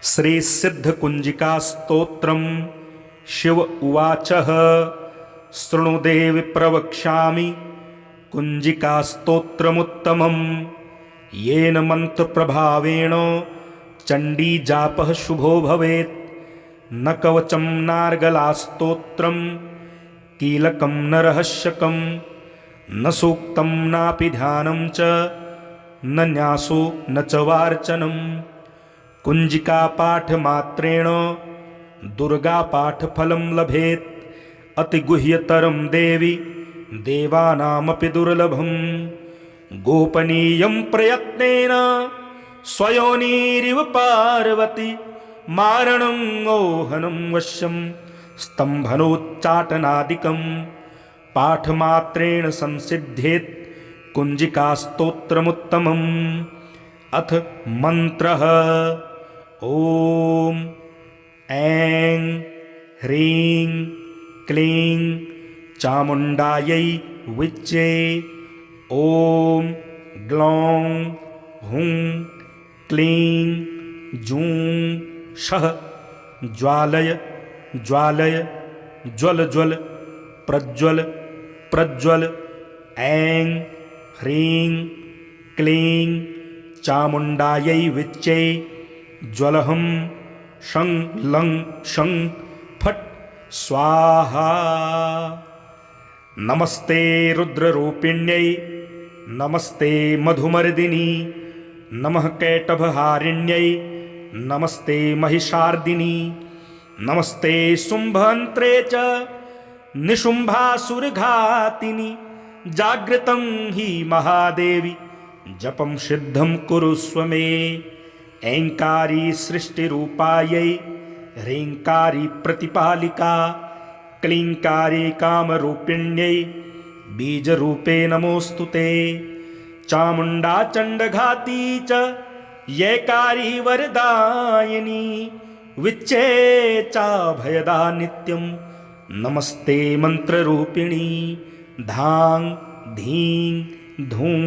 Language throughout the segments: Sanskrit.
श्री सिद्धकुंजिका स्तोत्रम शिव उवाच शृणु देवि प्रवक्ष्यामि कुंजिका स्तोत्रमुत्तमं येन मंत्र प्रभावेण चंडी जापः शुभो भवेत्। न कवचं नार्गला स्तोत्रम कीलकं न रहस्यकं न सूक्तं नापि ध्यानं च न न्यासो न च वार्चनं। कुंजिका पाठ मात्रेण दुर्गा पाठ फलं लभेत्। अतिगुह्यतरं देवी देवानामपि दुर्लभं। गोपनीयं प्रयत्नेन स्वयोनिरिव पार्वती मारणं ओहनं वश्यं स्तम्भनोच्चाटनादिकं पाठमात्रेण संसिद्ध्येत् कुंजिका स्तोत्रमुत्तमम्। अथ मंत्रः ओम ऐं ह्रीं क्लीं चामुण्डायै विच्चे। ओम ग्लौं हुं क्लीं जूं शः ज्वालय ज्वालय ज्वल ज्वल प्रज्वल प्रज्वल। ऐं ह्रीं क्लीं चामुण्डायै विच्चे ज्वलहं शं लं शं फट् स्वाहा। नमस्ते रुद्ररूपिण्यै नमस्ते मधुमर्दिनी नमः कैटभहारिण्यै नमस्ते महिषार्दिनी नमस्ते शुम्भन्त्रे च निशुम्भासुरघातिनि। जागृतं हि महादेवी जपं सिद्धं कुरुस्व मे। ऐंकारी सृष्टिरूपायै ह्रींकारी प्रतिपालिका क्लींकारी कामरूपिण्यै बीजरूपे नमोऽस्तु ते। चामुण्डा चण्डघाती च यैकारी वरदायिनी विच्चे चाभयदा नित्यं नमस्ते मंत्ररूपिणी। धां धीं धूं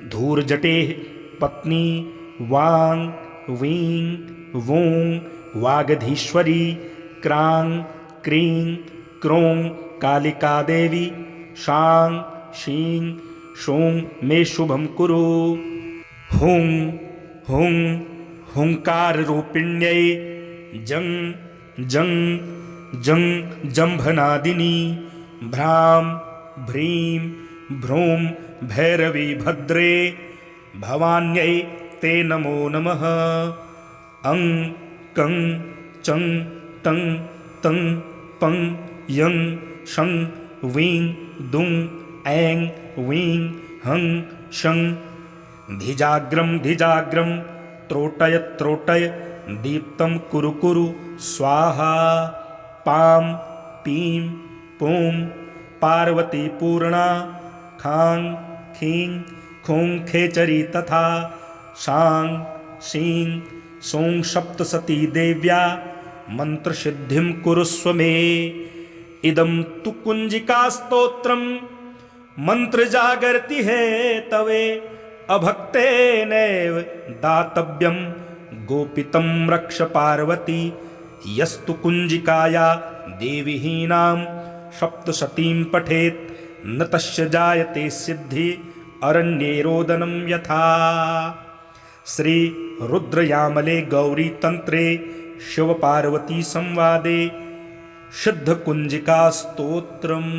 धूर्जटे पत्नी वां वीं वूं वागधीश्वरी क्रां क्रीं क्रों कालिका देवी शां शीं शूं मे शुभं कुरु। हुं हुं हुंकार रूपिण्यै जं जं जं जंभनादिनी भ्रां भ्रीं भ्रूं भैरवी भद्रे भवान्यै ते नमो नमः। अं कं चं तं तं पं यं शं वीं दुं ऐं वीं हं शं। धिजाग्रं धिजाग्रं त्रोटय त्रोटय दीप्तं कुरु कुरु स्वाहा। पां पीं पूं पार्वती पूर्णा खां खीं खूं खेचरी तथा शां शीं सौं सप्तसती देव्या मंत्रसिद्धिं कुरुस्व मे। इदं तु कुंजिका स्तोत्रं मंत्र जागर्ति है तवे अभक्तेनैव दातव्यं गोपितं रक्ष पार्वती। यस्तु कुंजिकाया देवीहीनां सप्तशतीं पठेत् न तस्य जायते सिद्धि अरण्ये रोदनं यथा। श्री रुद्रयामले गौरी तंत्रे शिव पार्वती संवादे सिद्धकुंजिका स्तोत्रम्।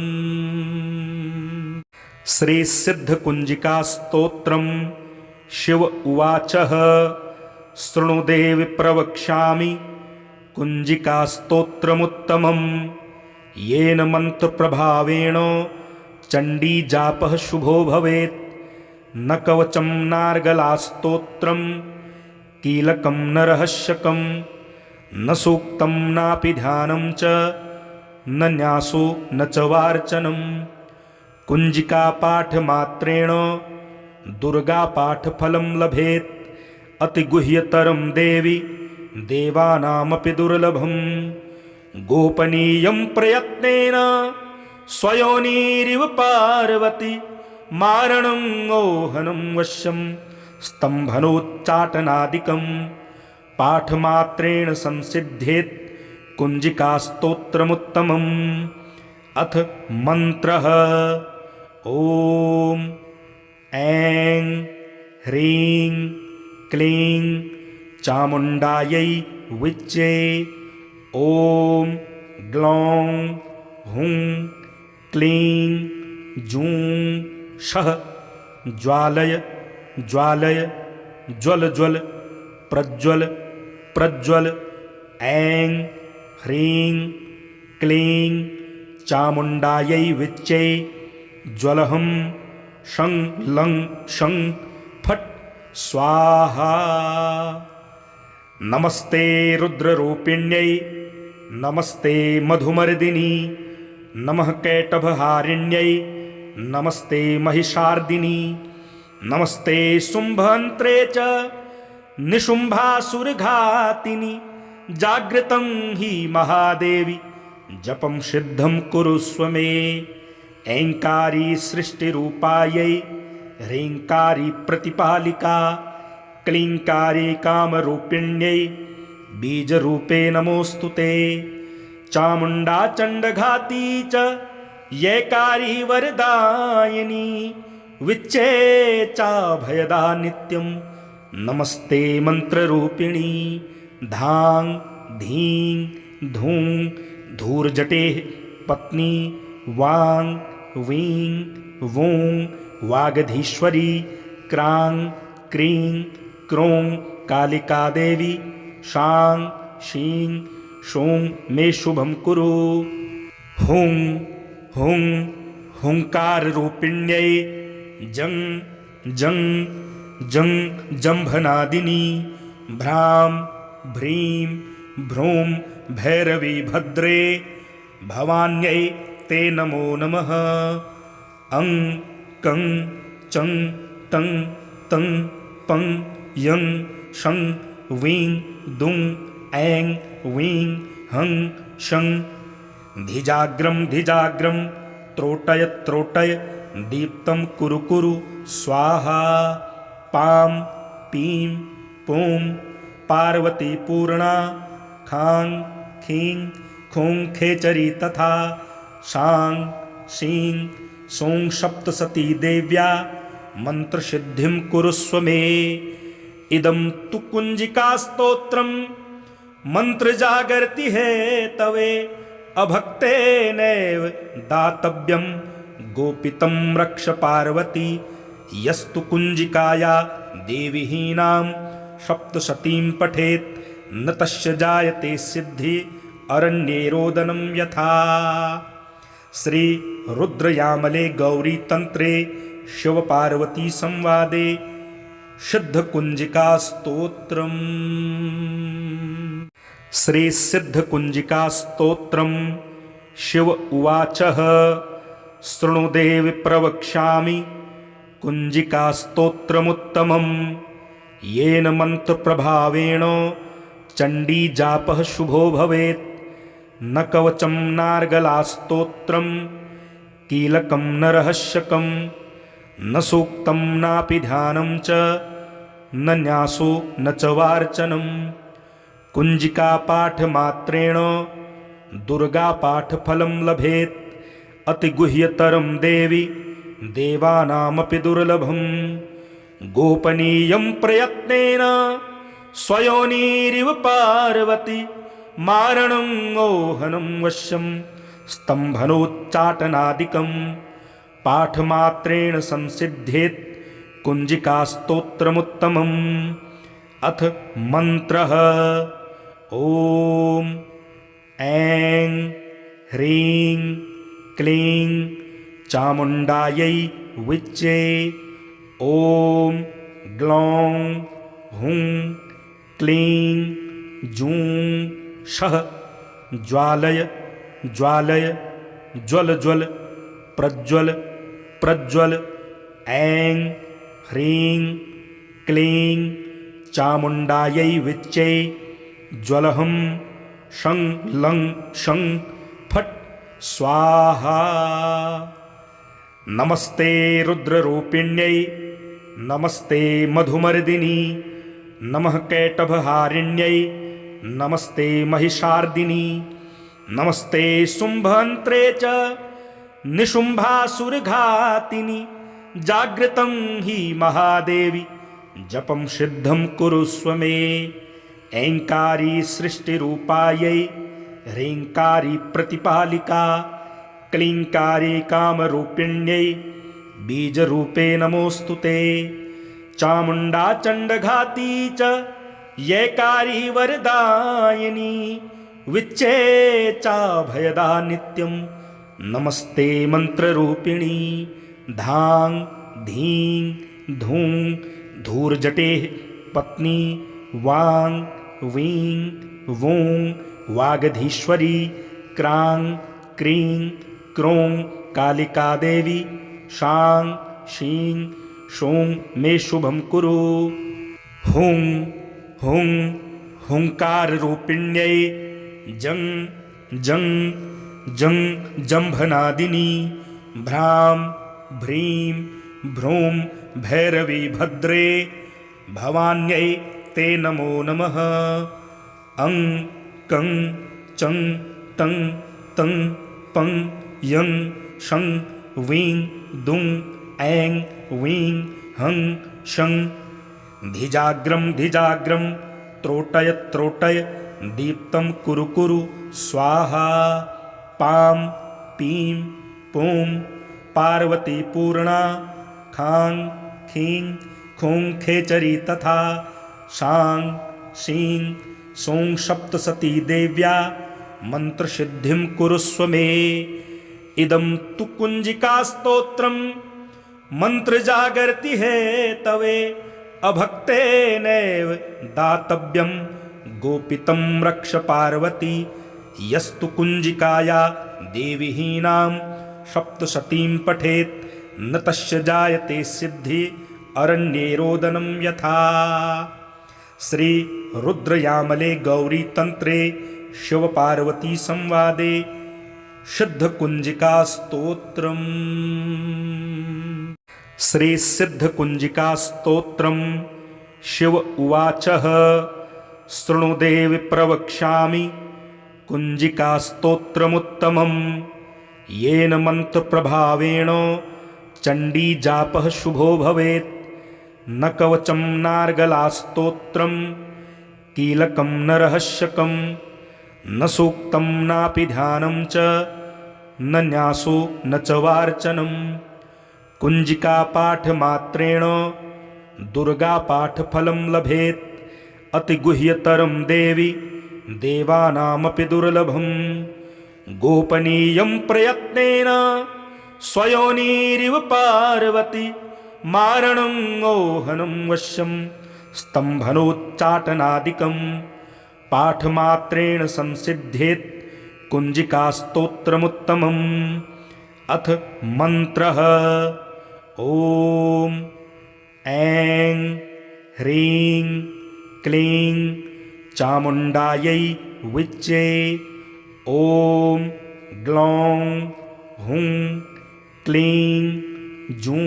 श्री सिद्धकुंजिका स्तोत्रम शिव उवाच शृणु देवि प्रवक्ष्यामि कुंजिका स्तोत्रमुत्तमं येन मंत्र प्रभावेण चंडी जापः शुभो भवेत्। न कवचं नार्गला स्तोत्रम कीलकं न रहस्यकं न सूक्तं नापि ध्यानं च न न्यासो न च वार्चनं। कुंजिका पाठ मात्रेण दुर्गा पाठ फलं लभेत्। अतिगुह्यतरं देवी देवानामपि दुर्लभं। गोपनीयं प्रयत्नेन स्वयोनिरिव पार्वती मारणं ओहनं वश्यं स्तम्भनोच्चाटनादिकं पाठमात्रेण संसिद्ध्येत् कुञ्जिकास्तोत्रमुत्तमम्। अथ मन्त्रः। ॐ ऐं ह्रीं क्लीं चामुण्डायै विच्चे। ॐ ग्लौं हुं क्लीं जूं शः ज्वालय ज्वालय ज्वल ज्वल प्रज्वल प्रज्वल। ऐं ह्रीं क्लीं चामुण्डायै विच्चे ज्वलहं शं लं शं फट् स्वाहा। नमस्ते रुद्ररूपिण्यै नमस्ते मधुमर्दिनी नमः कैटभहारिण्यै नमस्ते महिषार्दिनी नमस्ते शुम्भन्त्रे च निशुम्भासुरघातिनि। जागृतं हि महादेवी जपं सिद्धं कुरुष्व मे। ऐङ्कारी सृष्टिरूपायै ह्रीङ्कारी प्रतिपालिका क्लीङ्कारी कामरूपिण्यै बीजरूपे नमोऽस्तु ते। चामुण्डा चण्डघाती च यैकारी वरदायिनी विच्चे चाभयदा नित्यं नमस्ते मन्त्ररूपिणी। धां धीं धूं धूर्जटेः पत्नी वां वीं वूं वागधीश्वरी क्रां क्रीं क्रों कालिका देवी शां शीं शूं मे शुभं कुरु। हुं हुं हुंकाररूपिण्यै जं जं जं जम्भनादिनी भ्रां भ्रीं भ्रूं भैरवी भद्रे भवान्यै ते नमो नमः। अं कं चं तं तं पं यं शं वीं दुं ऐं वीं हं शं। धिजाग्रं धिजाग्रं त्रोटय त्रोटय दीप्तं कुरु कुरु स्वाहा। पां पीं पूं पार्वती पूर्णा खां खीं खूं खेचरी तथा शां शीं सौं सप्तसती देव्या मन्त्रसिद्धिं कुरुष्व मे। इदं तु कुञ्जिकास्तोत्रं मन्त्रजागर्ति हेतवे अभक्तेनैव दातव्यं गोपितं रक्ष पार्वती। यस्तु कुञ्जिकाया देवीहीनां सप्तशतीं पठेत् न तस्य जायते सिद्धि अरण्ये रोदनं यथा। श्री रुद्रयामले गौरी तंत्रे शिव पार्वती संवादे सिद्ध कुंजिका स्तोत्रम्। श्री सिद्ध कुंजिका स्तोत्रम्। शिव उवाचः शृणु देवि प्रवक्ष्यामि कुंजिका स्तोत्रमुत्तमम्। येन मंत्रप्रभावेण चण्डी जापः शुभो भवेत्। न कवचं नार्गलास्तोत्रं कीलकं न रहस्यकं न सूक्तं नापि ध्यानं च न न्यासो न च वार्चनं। कुञ्जिकापाठमात्रेण दुर्गापाठफलं लभेत्। अतिगुह्यतरं देवि देवानामपि दुर्लभं। गोपनीयं प्रयत्नेन स्वयोनिरिव पार्वती मारणं ओहनं वश्यं स्तम्भनोच्चाटनादिकं पाठमात्रेण संसिद्ध्येत् कुञ्जिकास्तोत्रमुत्तमम्। अथ मन्त्रः। ॐ ऐं ह्रीं क्लीं चामुण्डायै विच्चे। ॐ ग्लौं हुं क्लीं जूं शः ज्वालय ज्वालय ज्वल ज्वल प्रज्वल प्रज्वल। ऐं ह्रीं क्लीं चामुण्डायै विच्चे ज्वलहं शं लं शं फट् स्वाहा। नमस्ते रुद्ररूपिण्यै नमस्ते मधुमर्दिनी नमः कैटभहारिण्यै नमस्ते महिषार्दिनी नमस्ते शुम्भन्त्रे च निशुम्भासुरघातिनि जागृतं हि महादेवी जपं सिद्धं कुरुष्व मे ऐङ्कारी सृष्टिरूपायै ह्रीङ्कारी प्रतिपालिका क्लीङ्कारी कामरूपिण्यै बीजरूपे नमोऽस्तु ते चामुण्डा चण्डघाती च यैकारी वरदायिनी विच्चे चाभयदा नित्यं नमस्ते मन्त्ररूपिणी धां धीं धूं धूर्जटेः पत्नी वां वीं वूं वागधीश्वरी क्रां क्रीं क्रों कालिका देवी शां शीं शों मे शुभं कुरु हुं हुं हुंकाररूपिण्यै जं जं जं जम्भनादिनी भ्रां भ्रीं भ्रूं भैरवी भद्रे भवान्यै ते नमो नमः अं कं चं तं तं पं यं शं वीं दुं ऐं वीं हं शं धिजाग्रं त्रोटय त्रोटय दीप्तं कुरु कुरु स्वाहा पां पीं पूं पार्वती पूर्णा खां खीं खूं खेचरी तथा शां शीं सौं सप्तसती देव्या मन्त्रसिद्धिं कुरुष्व मे इदं तु कुञ्जिकास्तोत्रं मन्त्रजागर्ति हेतवे अभक्तेनैव दातव्यं गोपितं रक्ष पार्वती यस्तु कुञ्जिकाया देवीहीनां सप्तशतीं पठेत् न तस्य जायते सिद्धि अरण्ये रोदनं यथा श्री रुद्रयामले गौरी तंत्रे शिव पार्वती संवादे सिद्धकुंजिका स्तोत्रम् श्री सिद्धकुंजिका स्तोत्रम् शिव उवाचः शृणु देवि प्रवक्ष्यामि कुंजिका स्तोत्रमुत्तमम् येन मन्त्रप्रभावेण चण्डी जापः शुभो भवेत् न कवचं नार्गलास्तोत्रं कीलकं न रहस्यकं न सूक्तं नापि ध्यानं च न न्यासो न च वार्चनं कुञ्जिकापाठमात्रेण दुर्गापाठफलं लभेत् अतिगुह्यतरं देवि देवानामपि दुर्लभं गोपनीयं प्रयत्नेन स्वयोनिरिव पार्वती मारणं ओहनं वश्यं स्तम्भनोच्चाटनादिकं पाठमात्रेण संसिद्ध्येत् कुञ्जिकास्तोत्रमुत्तमम् अथ मन्त्रः ॐ ऐं ह्रीं क्लीं चामुण्डायै विच्चे ॐ ग्लौं हुं क्लीं जूं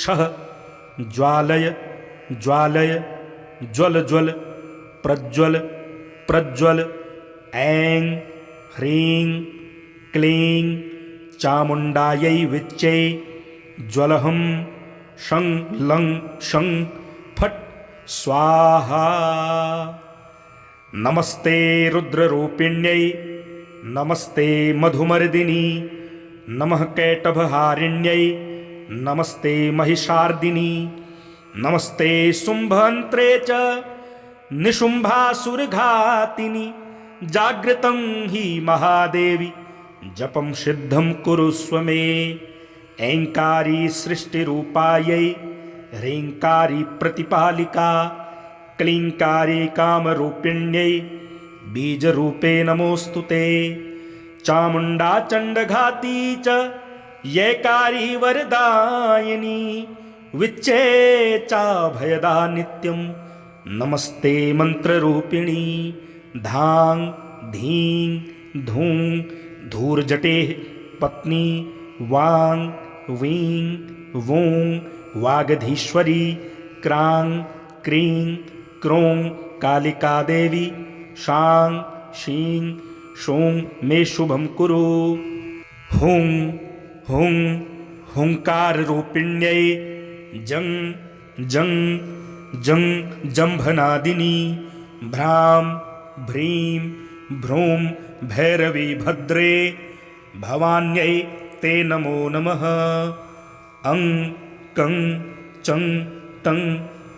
शः ज्वालय ज्वालय ज्वल ज्वल प्रज्वल प्रज्वल ऐं ह्रीं क्लीं चामुण्डायै विच्चे ज्वलहं शं लं शं फट् स्वाहा नमस्ते रुद्ररूपिण्यै नमस्ते मधुमर्दिनी नमः कैटभहारिण्यै नमस्ते महिषार्दिनी नमस्ते शुम्भन्त्रे च निशुम्भासुरघातिनि जागृतं हि महादेवी जपं सिद्धं कुरुष्व मे ऐङ्कारी सृष्टिरूपायै ह्रीङ्कारी प्रतिपालिका क्लीङ्कारी कामरूपिण्यै बीजरूपे नमोऽस्तु ते चामुण्डा चण्डघाती च यैकारी वरदायिनी विच्चे चाभयदा नित्यं नमस्ते मन्त्ररूपिणी धां धीं धूं धूर्जटेः पत्नी वां वीं वूं वागधीश्वरी क्रां क्रीं क्रों कालिका देवी शां शीं शूं मे शुभं कुरु। हुं हुं हुंकार रूपिण्यै जं जं जं जंभनादिनी भ्रां भ्रीं भ्रूं भैरवी भद्रे भवान्यै ते नमो नमः। अं कं चं तं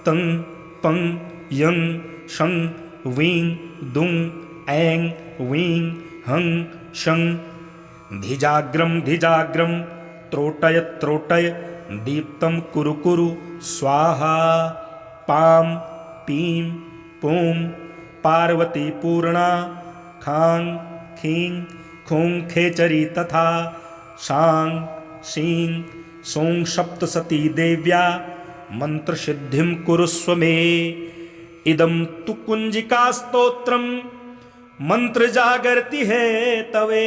तं पं यं शं वीं दुं ऐं वीं हं शं धिजाग्रं धिजाग्रं त्रोटय त्रोटय दीप्तं कुरु कुरु स्वाहा। पां पीं पूं पार्वती पूर्णा खां खीं खूं खेचरी तथा शां शीं सौं सप्तसती देव्या मंत्रसिद्धिं कुरुस्व मे। इदं तु कुंजिकास्तोत्रं मंत्रजागर्ति है तवे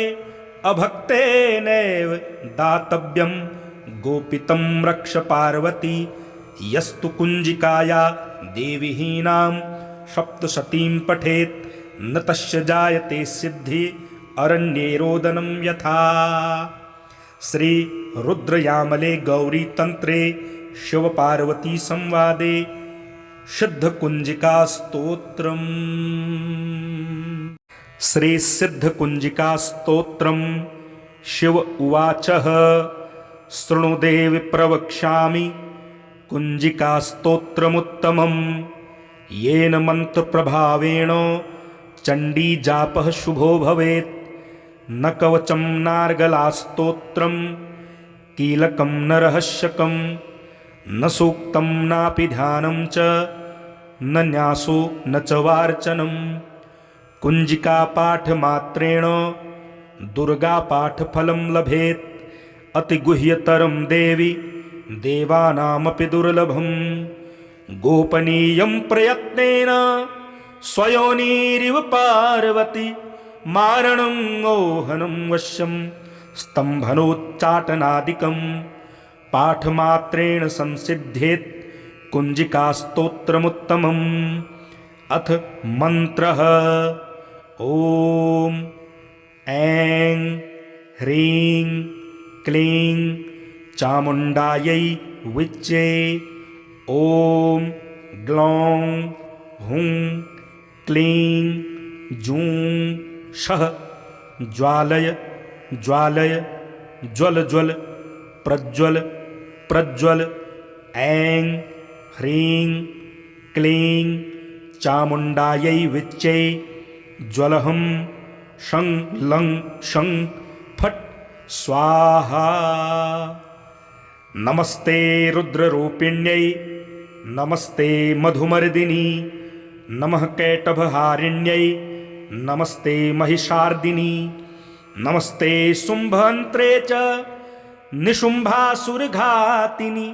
अभक्तेनैव दातव्यं गोपितं रक्ष पार्वती। यस्तु कुंजिकाया देवीहीनां सप्तशतीं पठेत् न तस्य जायते सिद्धि अरण्ये रोदनं यथा। श्री रुद्रयामले गौरी तंत्रे शिव पार्वती संवादे सिद्ध कुंजिका स्तोत्रम्। श्री सिद्ध कुंजिका स्तोत्रम्। शिव उवाचः शृणुदेवि प्रवक्ष्यामि कुंजिका स्तोत्रमुत्तमम् येन मंत्रप्रभावेण चंडी जापः शुभो भवेत्। न कवचं नार्गलास्तोत्रं कीलकं न रहस्यकं न सूक्तं नापि ध्यानं च न न्यासो न च वार्चनं। कुंजिका पाठमात्रेण दुर्गा पाठफलं लभेत्। अतिगुह्यतरं देवी देवानामपि दुर्लभं गोपनीयं प्रयत्नेन स्वयोनिरिव पार्वती मारणं ओहनं वश्यं स्तम्भनोच्चाटनादिकं पाठमात्रेण संसिद्धेत् कुंजिकास्तोत्रमुत्तमम्। अथ मंत्रः ॐ ऐं ह्रीं क्लीं चामुण्डायै विच्चे। ॐ ग्लौं हुं क्लीं जूं शः ज्वालय ज्वालय ज्वल ज्वल प्रज्वल प्रज्वल। ऐं ह्रीं क्लीं चामुण्डायै विच्चे ज्वलहं शं लं शं फट् स्वाहा। नमस्ते रुद्ररूपिण्यै नमस्ते मधुमर्दिनी नमः कैटभहारिण्यै नमस्ते महिषार्दिनी नमस्ते शुम्भन्त्रे च निशुम्भासुरघातिनि।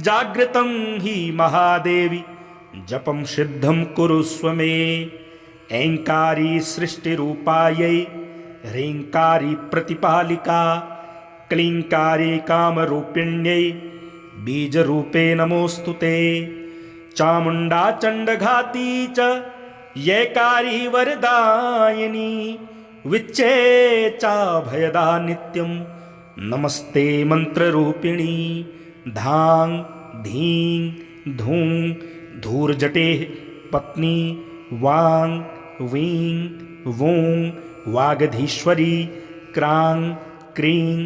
जागृतं हि महादेवी जपं सिद्धं कुरुस्व मे। ऐङ्कारी सृष्टिरूपायै ह्रीङ्कारी प्रतिपालिका क्लीङ्कारी कामरूपिण्यै बीजरूपे नमोऽस्तु ते। चामुण्डा चण्डघाती च यैकारी वरदायिनी विच्चे चाभयदा नित्यं नमस्ते मंत्ररूपिणी। धां धीं धूं धूर्जटेः पत्नी वां वीं वूं वागधीश्वरी क्रां क्रीं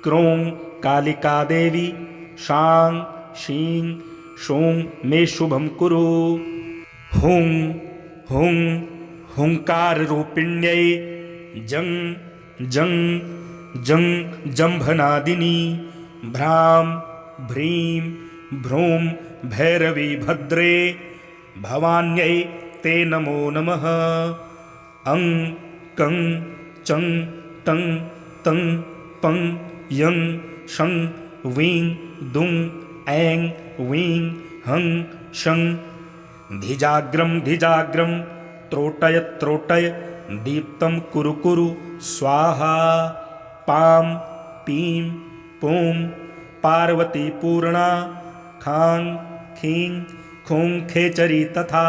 क्रों कालिका देवी शां शीं शूं मे शुभं कुरु। हुं हुं हुंकार रूपिण्यै जं जं जं जंभनादिनी भ्रां भ्रीं भ्रूं भैरवी भद्रे भवान्यै ते नमो नमः। अं कं चं तं तं पं यं शं वीं दुं ऐं वीं हं शं धिजाग्रं धिजाग्रं त्रोटय त्रोटय दीप्तं कुरु कुरु स्वाहा। पां पीं पूं पार्वती पूर्णा खां खीं खूं खेचरी तथा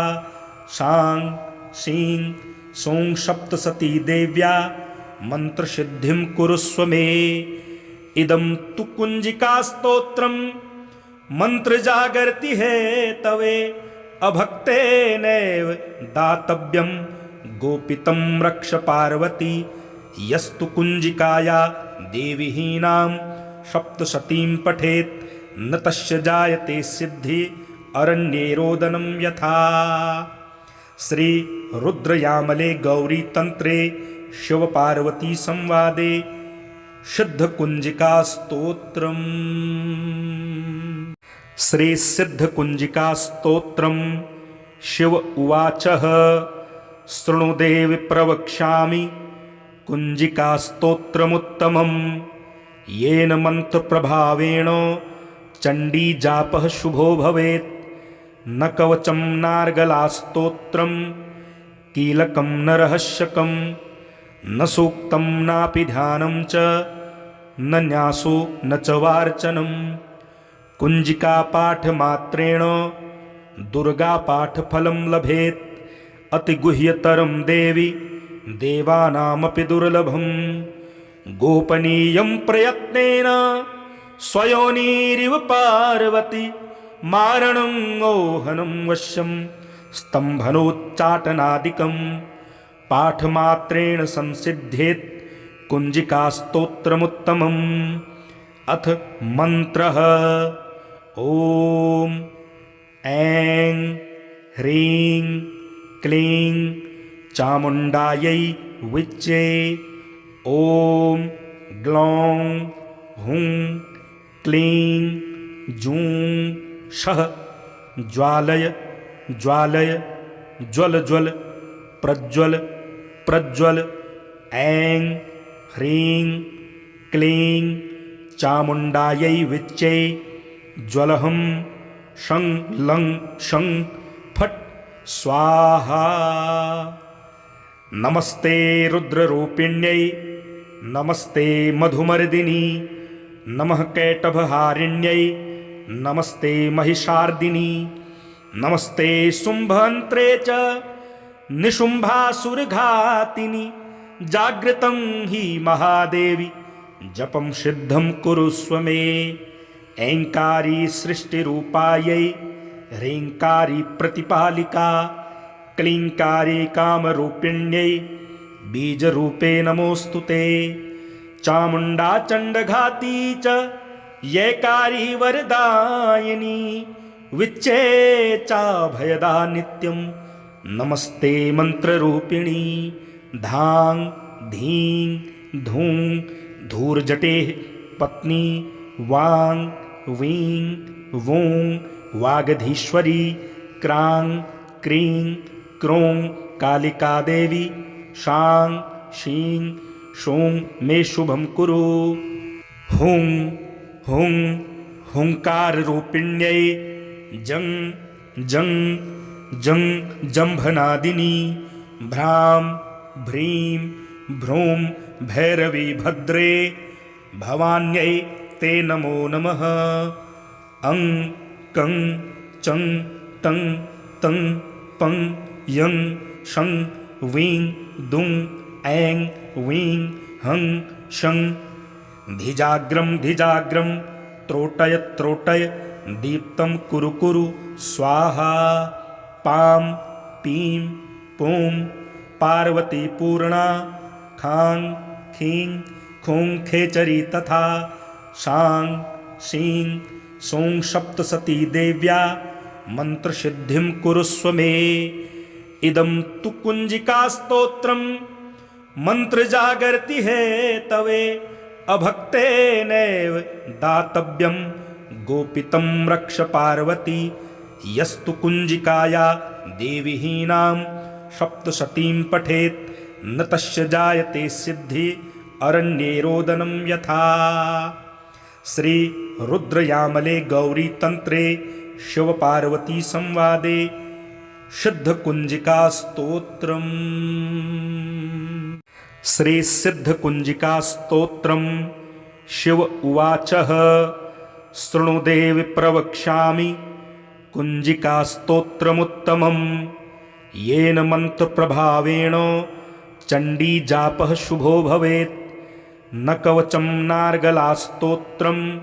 शां शीं सौं सप्तसती देव्या मन्त्रसिद्धिं कुरुष्व मे। इदं तु कुञ्जिकास्तोत्रं मन्त्रजागर्ति हेतवे अभक्तेनैव दातव्यं गोपितं रक्ष पार्वती। यस्तु कुञ्जिकाया देवीहीनां सप्तशतीं पठेत् न तस्य जायते सिद्धि अरण्ये रोदनं यथा। श्री रुद्रयामले गौरी तंत्रे शिव पार्वती संवादे सिद्ध कुंजिका स्तोत्रम्। श्री सिद्ध कुंजिका स्तोत्रम्। शिव उवाचः शृणु देवि प्रवक्ष्यामि कुंजिका स्तोत्रमुत्तमम्। येन मंत्रप्रभावेण चण्डी जापः शुभो भवेत्। न कवचं नार्गलास्तोत्रं कीलकं न रहस्यकं न सूक्तं नापि ध्यानं च न न्यासो न च वार्चनं। कुंजिका पाठमात्रेण दुर्गा पाठफलं लभेत्। अतिगुह्यतरं देवी देवानामपि दुर्लभं। गोपनीयं प्रयत्नेन स्वयोनिरिव पार्वती। मारणं ओहनं वश्यं स्तम्भनोच्चाटनादिकं पाठमात्रेण संसिद्ध्येत् कुंजिकास्तोत्रमुत्तमम्। अथ मन्त्रः ॐ ऐं ह्रीं क्लीं चामुण्डायै विच्चे। ॐ ग्लौं हुं क्लीं जूं शः ज्वालय ज्वालय ज्वल ज्वल प्रज्वल प्रज्वल। ऐं ह्रीं क्लीं चामुण्डायै विच्चे ज्वलहं शं लं शं फट् स्वाहा। नमस्ते रुद्ररूपिण्यै नमस्ते मधुमर्दिनी नमः कैटभहारिण्यै नमस्ते महिषार्दिनी नमस्ते शुम्भन्त्रे च निशुम्भासुरघातिनि। जागृतं हि महादेवी जपं सिद्धं कुरुष्व मे। ऐङ्कारी सृष्टिरूपायै ह्रीङ्कारी प्रतिपालिका क्लीङ्कारी कामरूपिण्यै बीजरूपे नमोऽस्तु ते। चामुण्डा चण्डघाती च यैकारी वरदायिनी विच्चे चाभयदा नित्यं नमस्ते मन्त्ररूपिणी। धां धीं धूं धूर्जटेः पत्नी वां वीं वूं वागधीश्वरी क्रां क्रीं क्रों कालिका देवी। शां शीं शूं मे शुभं कुरु। हुं हुं हुंकाररूपिण्यै जं जं जं जम्भनादिनी। भ्रां भ्रीं भ्रूं भैरवी भद्रे भवान्यै ते नमो नमः। अं कं चं टं तं पं यं शं वीं दुं ऐं वीं हं शं। धिजाग्रं धिजाग्रं त्रोटय त्रोटय दीप्तं कुरु कुरु स्वाहा। पां पीं पूं पार्वती पूर्णा खां खीं खूं खेचरी तथा। शां शीं सौं सप्तसती देव्या मन्त्रसिद्धिं कुरुष्व मे। इदं तु कुञ्जिकास्तोत्रं मन्त्रजागर्ति हेतवे अभक्तेनैव दातव्यं गोपितं रक्ष पार्वती। यस्तु कुञ्जिकाया देवीहीनां सप्तशतीं पठेत् न तस्य जायते सिद्धि अरण्ये रोदनं यथा। श्री रुद्रयामले गौरी तंत्रे शिव पार्वती संवादे सिद्ध कुंजिका स्तोत्रम्। श्री सिद्ध कुंजिका स्तोत्रम्। शिव उवाचः शृणु देवि प्रवक्ष्यामि कुंजिका स्तोत्रमुत्तमम्। येन मन्त्रप्रभावेण चण्डीजापः शुभो भवेत्। न कवचं नार्गलास्तोत्रं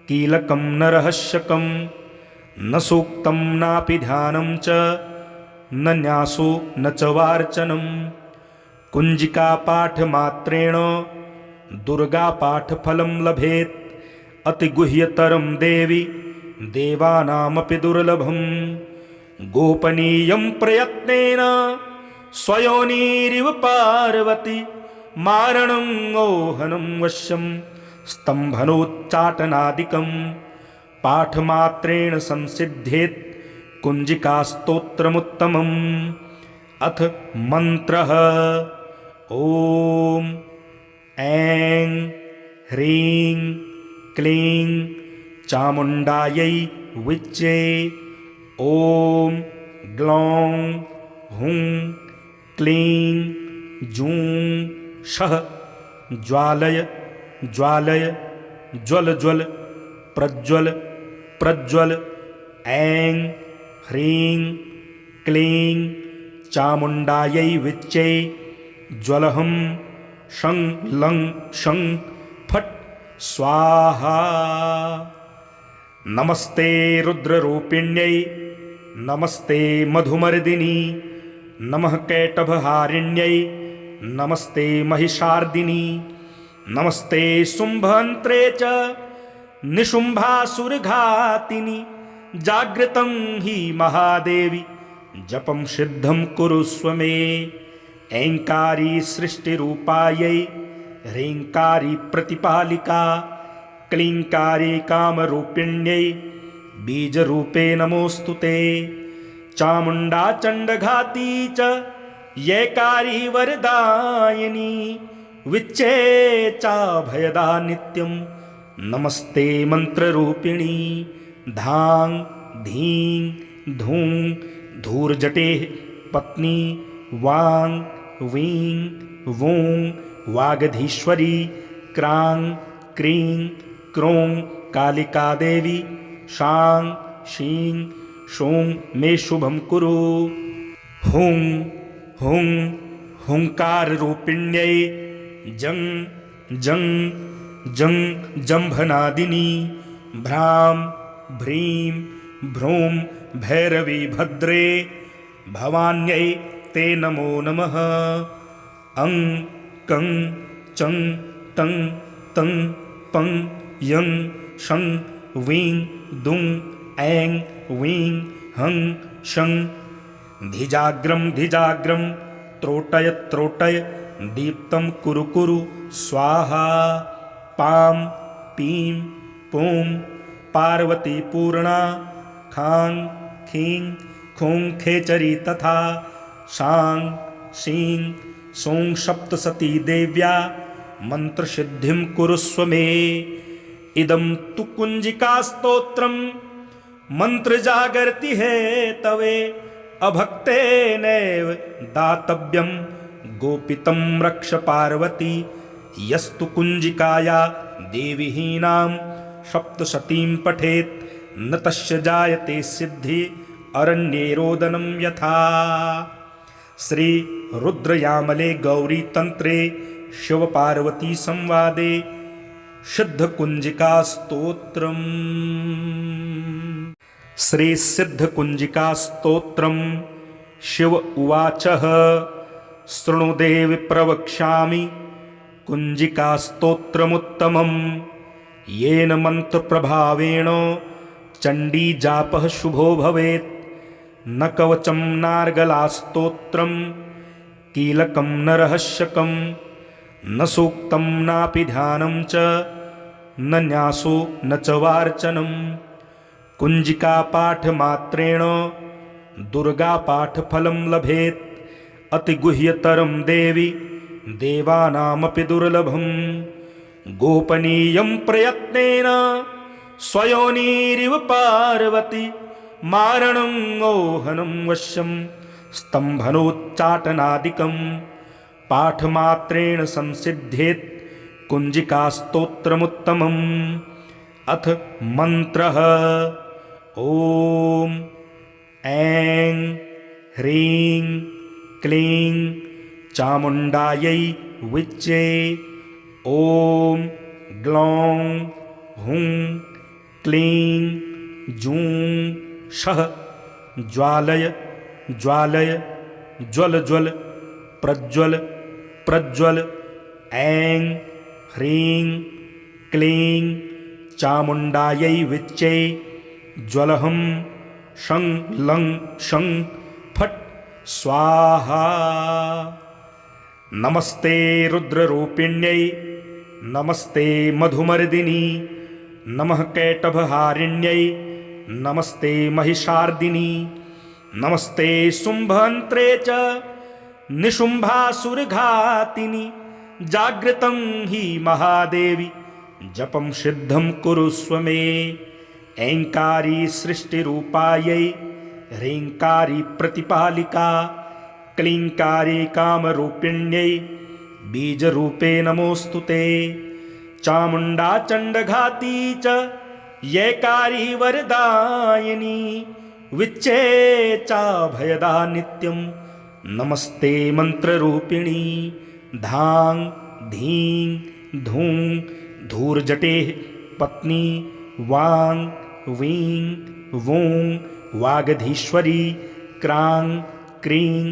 कीलकं न रहस्यकं न सूक्तं नापि ध्यानं च न न्यासो न च वार्चनं। कुञ्जिकापाठमात्रेण दुर्गापाठफलं लभेत्। अतिगुह्यतरं देवि देवानामपि दुर्लभं। गोपनीयं प्रयत्नेन स्वयोनिरिव पार्वती मारणं ओहनं वश्यं स्तम्भनोच्चाटनादिकं पाठमात्रेण संसिद्ध्येत् कुञ्जिकास्तोत्रमुत्तमम्। अथ मन्त्रः ॐ ऐं ह्रीं क्लीं चामुण्डायै विच्चे। ॐ ग्लौं हुं क्लीं जूं शः ज्वालय ज्वालय ज्वल ज्वल प्रज्वल प्रज्वल। ऐं ह्रीं क्लीं चामुण्डायै विच्चे ज्वलहं शं लं शं फट् स्वाहा। नमस्ते रुद्ररूपिण्यै नमस्ते मधुमर्दिनी नमः कैटभहारिण्यै नमस्ते महिषार्दिनी नमस्ते शुम्भन्त्रे च निशुम्भासुरघातिनि। जागृतं हि महादेवी जपं सिद्धं कुरुष्व मे। ऐङ्कारी सृष्टिरूपायै ह्रीङ्कारी प्रतिपालिका क्लीङ्कारी कामरूपिण्यै बीजरूपे नमोऽस्तु ते। चामुण्डा चण्डघाती च यैकारी वरदायिनी विच्चे चाभयदा नित्यं नमस्ते मन्त्ररूपिणी। धां धीं धूं धूर्जटेः पत्नी वां वीं वूं वागधीश्वरी क्रां क्रीं क्रों कालिका देवी शां शीं शूं मे शुभं कुरु। हुं हुं हुंकाररूपिण्यै जं जं जं जम्भनादिनी भ्रां भ्रीं भ्रूं भैरवी भद्रे भवान्यै ते नमो नमः। अं कं चं तं तं पं यं शं वीं दुं ऐं वीं हं शं। धिजाग्रं धिजाग्रं त्रोटय त्रोटय दीप्तं कुरु कुरु स्वाहा। पां पीं पूं पार्वती पूर्णा खां खीं खूं खेचरी तथा शां शीं सौं सप्तसती देव्या मन्त्रसिद्धिं कुरुष्व मे। इदं तु कुञ्जिकास्तोत्रं मन्त्रजागर्ति हेतवे अभक्तेनैव दातव्यं गोपितं रक्ष पार्वती। यस्तु कुञ्जिकाया देवीहीनां सप्तशतीं पठेत् न तस्य जायते सिद्धि अरण्ये रोदनं यथा। श्री रुद्रयामले गौरी तंत्रे शिव पार्वती संवादे सिद्धकुंजिका स्तोत्रम्। श्री सिद्धकुंजिका स्तोत्रम्। शिव उवाचः शृणु देवि प्रवक्ष्यामि कुंजिका स्तोत्रमुत्तमम्। येन मन्त्रप्रभावेण चण्डीजापः शुभो भवेत्। न कवचं नार्गलास्तोत्रं कीलकं न रहस्यकं न सूक्तं नापि ध्यानं च न न्यासो न च वार्चनं। कुञ्जिकापाठमात्रेण दुर्गापाठफलं लभेत्। अतिगुह्यतरं देवि देवानामपि दुर्लभं। गोपनीयं प्रयत्नेन स्वयोनिरिव पार्वती मारणं ओहनं वश्यं स्तम्भनोच्चाटनादिकं पाठमात्रेण संसिद्ध्येत् कुञ्जिकास्तोत्रमुत्तमम्। अथ मन्त्रः ॐ ऐं ह्रीं क्लीं चामुण्डायै विच्चे। ॐ ग्लौं हुं क्लीं जूं शः ज्वालय ज्वालय ज्वल ज्वल प्रज्वल प्रज्वल। ऐं ह्रीं क्लीं चामुण्डायै विच्चे ज्वलहं शं लं शं फट् स्वाहा। नमस्ते रुद्ररूपिण्यै नमस्ते मधुमर्दिनी नमः कैटभहारिण्यै नमस्ते महिषार्दिनी नमस्ते शुम्भन्त्रे च निशुम्भासुरघातिनि। जागृतं हि महादेवी जपं सिद्धं कुरुष्व मे। ऐङ्कारी सृष्टिरूपायै ह्रीङ्कारी प्रतिपालिका क्लीङ्कारी कामरूपिण्यै बीजरूपे नमोऽस्तु ते। चामुण्डा चण्डघाती च यैकारी वरदायिनी विच्चे चाभयदा नित्यं नमस्ते मन्त्ररूपिणी। धां धीं धूं धूर्जटेः पत्नी वां वीं वूं वागधीश्वरी क्रां क्रीं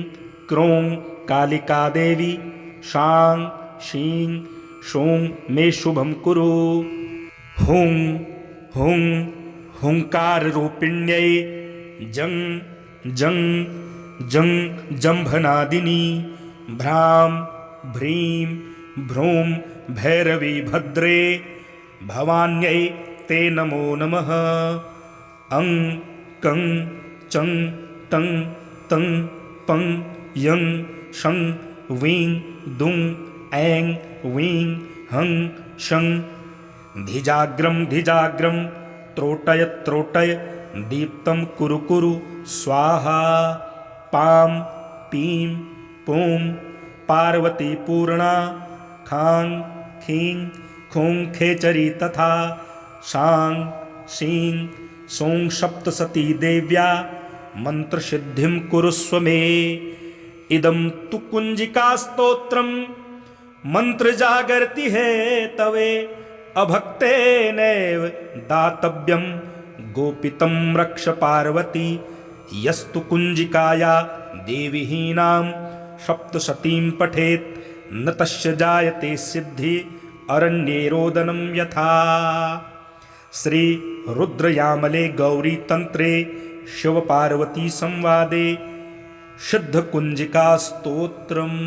क्रों कालिका देवी शां शीं शूं मे शुभं कुरु। हुं हुं हुंकाररूपिण्यै जं जं जं जम्भनादिनी भ्रां भ्रीं भ्रूं भैरवी भद्रे भवान्यै ते नमो नमः। अं कं चं तं तं पं यं शं वीं दुं ऐं वीं हं शं। धिजाग्रं धिजाग्रं त्रोटय त्रोटय दीप्तं कुरु कुरु स्वाहा। पां पीं पूं पार्वती पूर्णा खां खीं खूं खेचरी तथा शां शीं सौं सप्तसती देव्या मन्त्रसिद्धिं कुरुष्व मे। इदं तु कुञ्जिकास्तोत्रं मन्त्रजागर्ति हेतवे अभक्तेनैव दातव्यं गोपितं रक्ष पार्वती। यस्तु कुञ्जिकाया देवीहीनां सप्तशतीं पठेत् न तस्य जायते सिद्धि अरण्ये रोदनं यथा। श्री रुद्रयामले गौरी तंत्रे शिव पार्वती संवादे सिद्ध कुंजिका स्तोत्रम्।